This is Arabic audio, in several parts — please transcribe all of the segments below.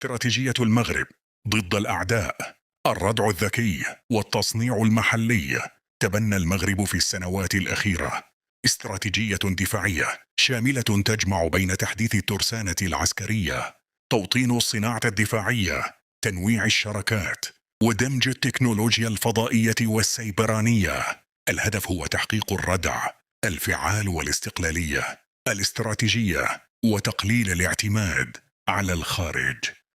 استراتيجية المغرب ضد الأعداء. الردع الذكي والتصنيع المحلي. تبنى المغرب في السنوات الأخيرة استراتيجية دفاعية شاملة تجمع بين تحديث الترسانة العسكرية، توطين الصناعة الدفاعية، تنويع الشراكات، ودمج التكنولوجيا الفضائية والسيبرانية. الهدف هو تحقيق الردع الفعال والاستقلالية الاستراتيجية وتقليل الاعتماد على الخارج.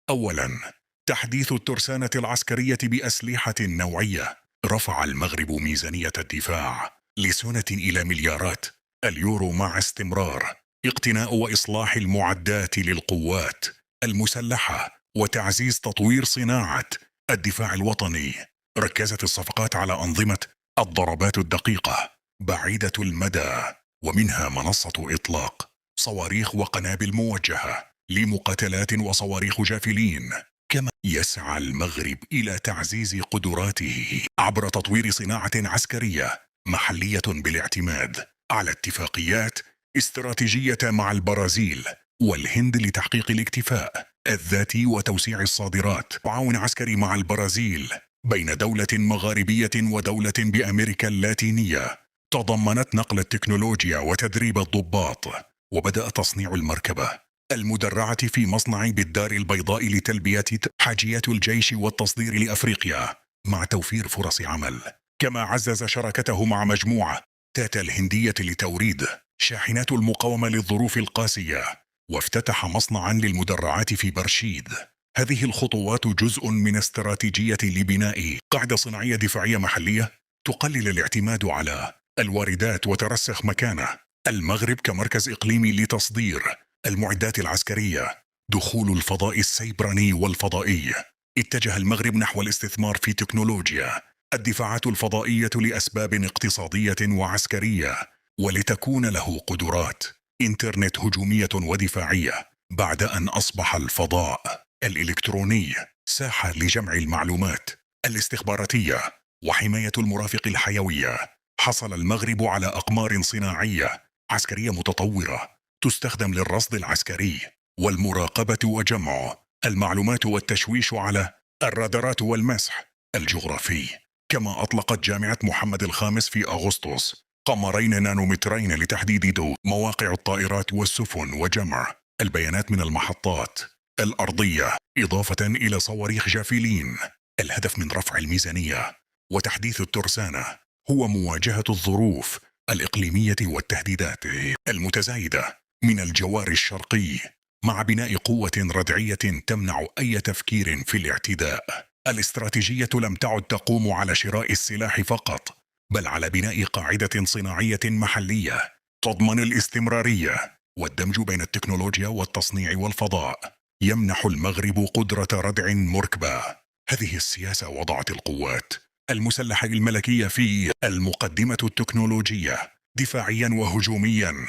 أولاً، تحديث الترسانة العسكرية بأسلحة نوعية. رفع المغرب ميزانية الدفاع لسنة إلى مليارات اليورو مع استمرار اقتناء وإصلاح المعدات للقوات المسلحة وتعزيز تطوير صناعة الدفاع الوطني. ركزت الصفقات على أنظمة الضربات الدقيقة بعيدة المدى، ومنها منصة إطلاق صواريخ وقنابل موجهة لمقاتلات وصواريخ جافلين. كما يسعى المغرب إلى تعزيز قدراته عبر تطوير صناعة عسكرية محلية بالاعتماد على اتفاقيات استراتيجية مع البرازيل والهند لتحقيق الاكتفاء الذاتي وتوسيع الصادرات. تعاون عسكري مع البرازيل بين دولة مغاربية ودولة بأمريكا اللاتينية تضمنت نقل التكنولوجيا وتدريب الضباط، وبدأ تصنيع المركبة المدرعة في مصنع بالدار البيضاء لتلبية حاجيات الجيش والتصدير لأفريقيا مع توفير فرص عمل. كما عزز شراكته مع مجموعة تاتا الهندية لتوريد شاحنات المقاومة للظروف القاسية، وافتتح مصنعا للمدرعات في برشيد. هذه الخطوات جزء من استراتيجية لبناء قاعدة صناعية دفاعية محلية تقلل الاعتماد على الواردات وترسخ مكانة المغرب كمركز إقليمي لتصدير المعدات العسكرية. دخول الفضاء السيبراني والفضائي. اتجه المغرب نحو الاستثمار في تكنولوجيا الدفاعات الفضائية لأسباب اقتصادية وعسكرية، ولتكون له قدرات إنترنت هجومية ودفاعية، بعد أن أصبح الفضاء الإلكتروني ساحة لجمع المعلومات الاستخباراتية وحماية المرافق الحيوية. حصل المغرب على أقمار صناعية عسكرية متطورة تستخدم للرصد العسكري والمراقبة وجمع المعلومات والتشويش على الرادارات والمسح الجغرافي. كما أطلقت جامعة محمد الخامس في أغسطس قمرين نانومترين لتحديد ضوء مواقع الطائرات والسفن وجمع البيانات من المحطات الأرضية، إضافة إلى صواريخ جافلين. الهدف من رفع الميزانية وتحديث الترسانة هو مواجهة الظروف الإقليمية والتهديدات المتزايدة من الجوار الشرقي، مع بناء قوة ردعية تمنع أي تفكير في الاعتداء. الاستراتيجية لم تعد تقوم على شراء السلاح فقط، بل على بناء قاعدة صناعية محلية تضمن الاستمرارية والدمج بين التكنولوجيا والتصنيع والفضاء. يمنح المغرب قدرة ردع مركبة. هذه السياسة وضعت القوات المسلحة الملكية في المقدمة التكنولوجية دفاعيا وهجوميا.